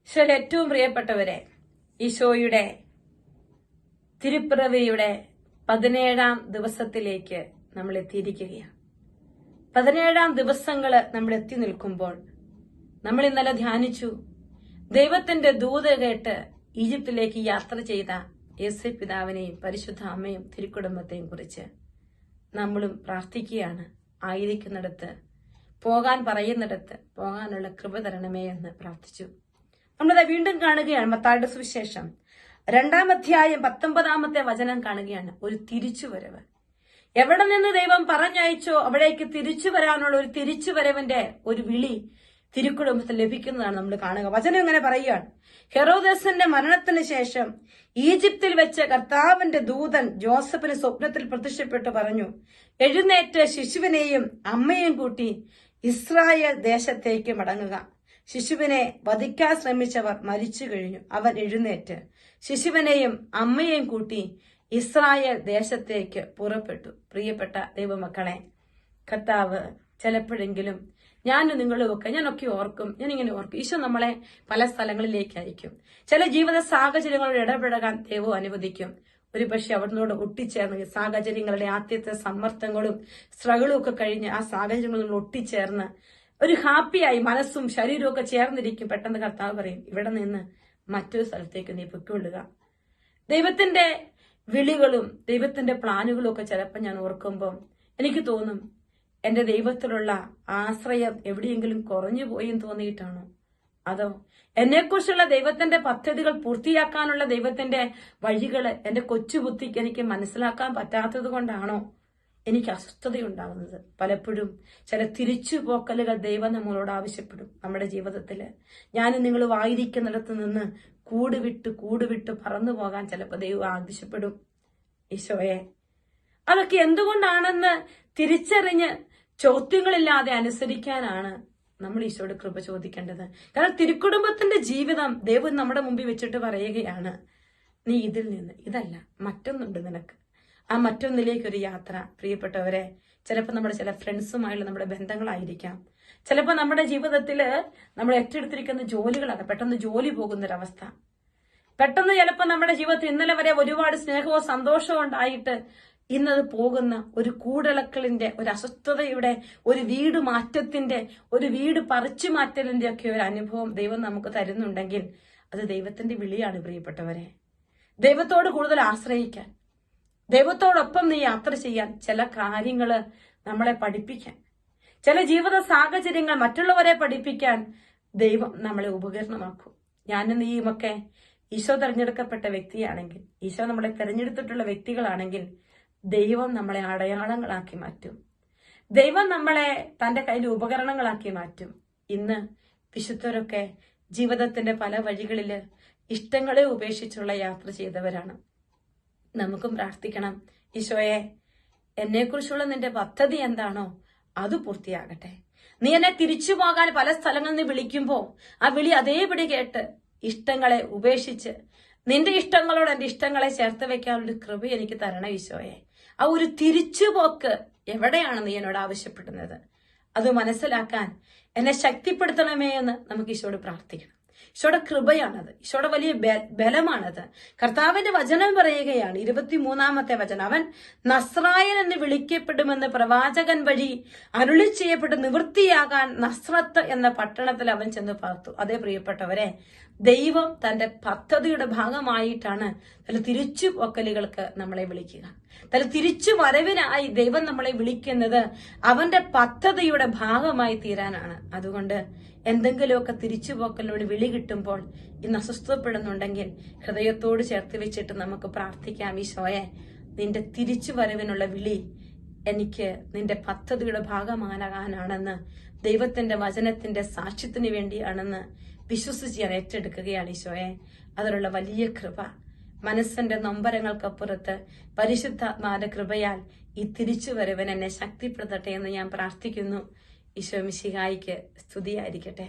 ഈശോയിൽ ഏറ്റവും പ്രിയപ്പെട്ടവരെ, ഈശോയുടെ തിരുപ്പിറവിയുടെ 17-ാം ദിവസത്തിലേക്ക് നമ്മൾ എത്തിയിരിക്കുകയാണ്. 17 ദിവസങ്ങള് നമ്മൾ എത്തി നിൽക്കുമ്പോൾ നമ്മൾ ഇന്നലെ ധ്യാനിച്ചു, ദൈവത്തിന്റെ ദൂത് കേട്ട് ഈജിപ്തിലേക്ക് യാത്ര ചെയ്ത യേശു പിതാവിനെയും പരിശുദ്ധ അമ്മയും തിരുക്കുടുംബത്തെയും കുറിച്ച് നമ്മളും പ്രാർത്ഥിക്കുകയാണ്. ആയിരിക്കുന്നിടത്ത്, പോകാൻ പറയുന്നിടത്ത് പോകാനുള്ള കൃപ തരണമേ എന്ന് പ്രാർത്ഥിച്ചു. നമ്മളിത് വീണ്ടും കാണുകയാണ്. മത്തായിയുടെ സുവിശേഷം 2-ാം അധ്യായം 19-ാമത്തെ വചനം കാണുകയാണ്. ഒരു തിരിച്ചുവരവ്. എവിടെ നിന്ന് ദൈവം പറഞ്ഞയച്ചോ അവിടേക്ക് തിരിച്ചു വരാനുള്ള ഒരു തിരിച്ചുവരവിന്റെ ഒരു വിളി തിരുക്കുടുംബത്തിൽ ലഭിക്കുന്നതാണ് നമ്മൾ കാണുക. വചനം ഇങ്ങനെ പറയുകയാണ്: ഹെറോദസിന്റെ മരണത്തിന് ശേഷം ഈജിപ്തിൽ വെച്ച് കർത്താവിന്റെ ദൂതൻ ജോസഫിന് സ്വപ്നത്തിൽ പ്രത്യക്ഷപ്പെട്ട് പറഞ്ഞു, എഴുന്നേറ്റ് ശിശുവിനെയും അമ്മയെയും കൂട്ടി ഇസ്രായേൽ ദേശത്തേക്ക് മടങ്ങുക. ശിശുവിനെ വധിക്കാൻ ശ്രമിച്ചവർ മരിച്ചു കഴിഞ്ഞു. അവൻ എഴുന്നേറ്റ് ശിശുവിനെയും അമ്മയെയും കൂട്ടി ഇസ്രായേൽ ദേശത്തേക്ക് പുറപ്പെട്ടു. പ്രിയപ്പെട്ട ദൈവമക്കളെ, കർത്താവ് ചിലപ്പോഴെങ്കിലും ഞാനൊക്കെ ഓർക്കും, ഞാനിങ്ങനെ ഓർക്കും, ഈശോ നമ്മളെ പല സ്ഥലങ്ങളിലേക്ക് അയക്കും. ചില ജീവിത സാഹചര്യങ്ങളോട് ഇടപെടാൻ ദൈവം അനുവദിക്കും. ഒരു പക്ഷെ അവിടുന്നോട് ഒട്ടിച്ചേർന്ന് സാഹചര്യങ്ങളുടെ ആദ്യത്തെ സമ്മർദ്ദങ്ങളും സ്ട്രഗിളും ഒക്കെ കഴിഞ്ഞ് ആ സാഹചര്യങ്ങളിൽ ഒട്ടിച്ചേർന്ന് ഒരു ഹാപ്പിയായി മനസ്സും ശരീരവും ഒക്കെ ചേർന്നിരിക്കും. പെട്ടെന്ന് കർത്താവ് പറയും, ഇവിടെ നിന്ന് മറ്റൊരു സ്ഥലത്തേക്ക് നീ പൊയ്ക്കൊള്ളുക. ദൈവത്തിന്റെ വിളികളും ദൈവത്തിന്റെ പ്ലാനുകളും ഒക്കെ ചിലപ്പോൾ ഞാൻ ഓർക്കുമ്പോൾ എനിക്ക് തോന്നും, എന്റെ ദൈവത്തിലുള്ള ആശ്രയം എവിടെയെങ്കിലും കുറഞ്ഞു പോയെന്ന് തോന്നിയിട്ടാണോ? അതോ എന്നെക്കുറിച്ചുള്ള ദൈവത്തിന്റെ പദ്ധതികൾ പൂർത്തിയാക്കാനുള്ള ദൈവത്തിന്റെ വഴികള് എന്റെ കൊച്ചുബുദ്ധിക്ക് എനിക്ക് മനസ്സിലാക്കാൻ പറ്റാത്തത് കൊണ്ടാണോ എനിക്ക് അസ്വസ്ഥതയുണ്ടാകുന്നത്? പലപ്പോഴും ചില തിരിച്ചുപോക്കലുകൾ ദൈവം നമ്മളോട് ആവശ്യപ്പെടും. നമ്മുടെ ജീവിതത്തില് ഞാനും നിങ്ങൾ ആയിരിക്കുന്നിടത്ത് നിന്ന് കൂടുവിട്ട് പറന്നു പോകാൻ ചിലപ്പോൾ ദൈവം ആവശ്യപ്പെടും. ഈശോയെ, അതൊക്കെ എന്തുകൊണ്ടാണെന്ന് തിരിച്ചറിഞ്ഞ് ചോദ്യങ്ങളില്ലാതെ അനുസരിക്കാനാണ് നമ്മൾ ഈശോയുടെ കൃപ ചോദിക്കേണ്ടത്. കാരണം തിരുക്കുടുംബത്തിന്റെ ജീവിതം ദൈവം നമ്മുടെ മുമ്പിൽ വെച്ചിട്ട് പറയുകയാണ്, നീ ഇതിൽ നിന്ന് ഇതല്ല, മറ്റൊന്നുണ്ട് നിനക്ക്. ആ മറ്റൊന്നിലേക്കൊരു യാത്ര. പ്രിയപ്പെട്ടവരെ, ചിലപ്പോൾ നമ്മുടെ ചില ഫ്രണ്ട്സുമായുള്ള നമ്മുടെ ബന്ധങ്ങളായിരിക്കാം, ചിലപ്പോൾ നമ്മുടെ ജീവിതത്തില് നമ്മൾ ഏറ്റെടുത്തിരിക്കുന്ന ജോലികളാണ്. പെട്ടെന്ന് ജോലി പോകുന്നൊരവസ്ഥ, പെട്ടെന്ന് ചിലപ്പോൾ നമ്മുടെ ജീവിതത്തിൽ ഇന്നലെ വരെ ഒരുപാട് സ്നേഹവും സന്തോഷവും ഉണ്ടായിട്ട് ഇന്നത് പോകുന്ന ഒരു കൂടിളക്കലിന്റെ, ഒരു അസ്വസ്ഥതയുടെ, ഒരു വീട് മാറ്റത്തിന്റെ, ഒരു വീട് പറിച്ചു മാറ്റലിന്റെ ഒക്കെ ഒരു അനുഭവം ദൈവം നമുക്ക് തരുന്നുണ്ടെങ്കിൽ അത് ദൈവത്തിന്റെ വിളിയാണ്. പ്രിയപ്പെട്ടവരെ, ദൈവത്തോട് കൂടുതൽ ആശ്രയിക്കാൻ, ദൈവത്തോടൊപ്പം നീ യാത്ര ചെയ്യാൻ, ചില കാര്യങ്ങള് നമ്മളെ പഠിപ്പിക്കാൻ, ചില ജീവിത സാഹചര്യങ്ങൾ മറ്റുള്ളവരെ പഠിപ്പിക്കാൻ ദൈവം നമ്മളെ ഉപകരണമാക്കും. ഞാനും നീയുമൊക്കെ ഈശോ തെരഞ്ഞെടുക്കപ്പെട്ട വ്യക്തിയാണെങ്കിൽ, ഈശോ നമ്മളെ തെരഞ്ഞെടുത്തിട്ടുള്ള വ്യക്തികളാണെങ്കിൽ ദൈവം നമ്മളെ അടയാളങ്ങളാക്കി മാറ്റും. ദൈവം നമ്മളെ തന്റെ കയ്യിൽ ഉപകരണങ്ങളാക്കി മാറ്റും. ഇന്ന് വിശുദ്ധരൊക്കെ ജീവിതത്തിന്റെ പല വഴികളില് ഇഷ്ടങ്ങളെ ഉപേക്ഷിച്ചുള്ള യാത്ര ചെയ്തവരാണ്. നമുക്കും പ്രാർത്ഥിക്കണം, ഈശോയെ, എന്നെക്കുറിച്ചുള്ള നിന്റെ പദ്ധതി എന്താണോ അത് പൂർത്തിയാകട്ടെ. നീ എന്നെ തിരിച്ചു പോകാൻ പല സ്ഥലങ്ങളിൽ നിന്ന് വിളിക്കുമ്പോ ആ വിളി അതേപടി കേട്ട് ഇഷ്ടങ്ങളെ ഉപേക്ഷിച്ച് നിന്റെ ഇഷ്ടങ്ങളോട് എന്റെ ഇഷ്ടങ്ങളെ ചേർത്ത് വെക്കാനുള്ള കൃപ എനിക്ക് തരണം ഈശോയെ. ആ ഒരു തിരിച്ചുപോക്ക് എവിടെയാണ് നീ എന്നോട് ആവശ്യപ്പെടുന്നത് അത് മനസ്സിലാക്കാൻ എന്നെ ശക്തിപ്പെടുത്തണമേ എന്ന് നമുക്ക് ഈശോയോട് പ്രാർത്ഥിക്കണം. ഈശോയുടെ കൃപയാണത്, ഈശോയുടെ വലിയ ബലമാണത്. കർത്താവിന്റെ വചനം പറയുകയാണ്, 23-ാമത്തെ വചനം, അവൻ നസ്രായൻ എന്ന് വിളിക്കപ്പെടുമെന്ന് പ്രവാചകൻ വഴി അരുളി ചെയ്യപ്പെട്ട് നിവൃത്തിയാകാൻ നസ്രത്ത് എന്ന പട്ടണത്തിൽ അവൻ ചെന്ന് പാർത്തു. അതേ പ്രിയപ്പെട്ടവരെ, ദൈവം തന്റെ പദ്ധതിയുടെ ഭാഗമായിട്ടാണ് ചില തിരിച്ചുപോക്കലുകൾക്ക് നമ്മളെ വിളിക്കുക. ചില തിരിച്ചു വരവിനായി ദൈവം നമ്മളെ വിളിക്കുന്നത് അവന്റെ പദ്ധതിയുടെ ഭാഗമായി തീരാനാണ്. അതുകൊണ്ട് എന്തെങ്കിലുമൊക്കെ തിരിച്ചുപോക്കലിനോട് വിളി കിട്ടുമ്പോൾ ഇന്ന് അസ്വസ്ഥപ്പെടുന്നുണ്ടെങ്കിൽ ഹൃദയത്തോട് ചേർത്ത് വെച്ചിട്ട് നമുക്ക് പ്രാർത്ഥിക്കാം, ഈശോയെ, നിന്റെ തിരിച്ചു വരവിനുള്ള വിളി എനിക്ക് നിന്റെ പദ്ധതിയുടെ ഭാഗമാകാനാണെന്ന്, ദൈവത്തിന്റെ വചനത്തിന്റെ സാക്ഷ്യത്തിന് വേണ്ടിയാണെന്ന് വിശ്വസിച്ച് ഞാൻ ഏറ്റെടുക്കുകയാണ് ഈശോയെ. അതിനുള്ള വലിയ കൃപ, മനസ്സിന്റെ നൊമ്പരങ്ങൾക്കപ്പുറത്ത് പരിശുദ്ധാത്മാവിന്റെ കൃപയാൽ ഈ തിരിച്ചുവരവൻ എന്നെ ശക്തിപ്പെടുത്തട്ടെ എന്ന് ഞാൻ പ്രാർത്ഥിക്കുന്നു. ഈശോ മിശിഹായിക്ക് സ്തുതിയായിരിക്കട്ടെ.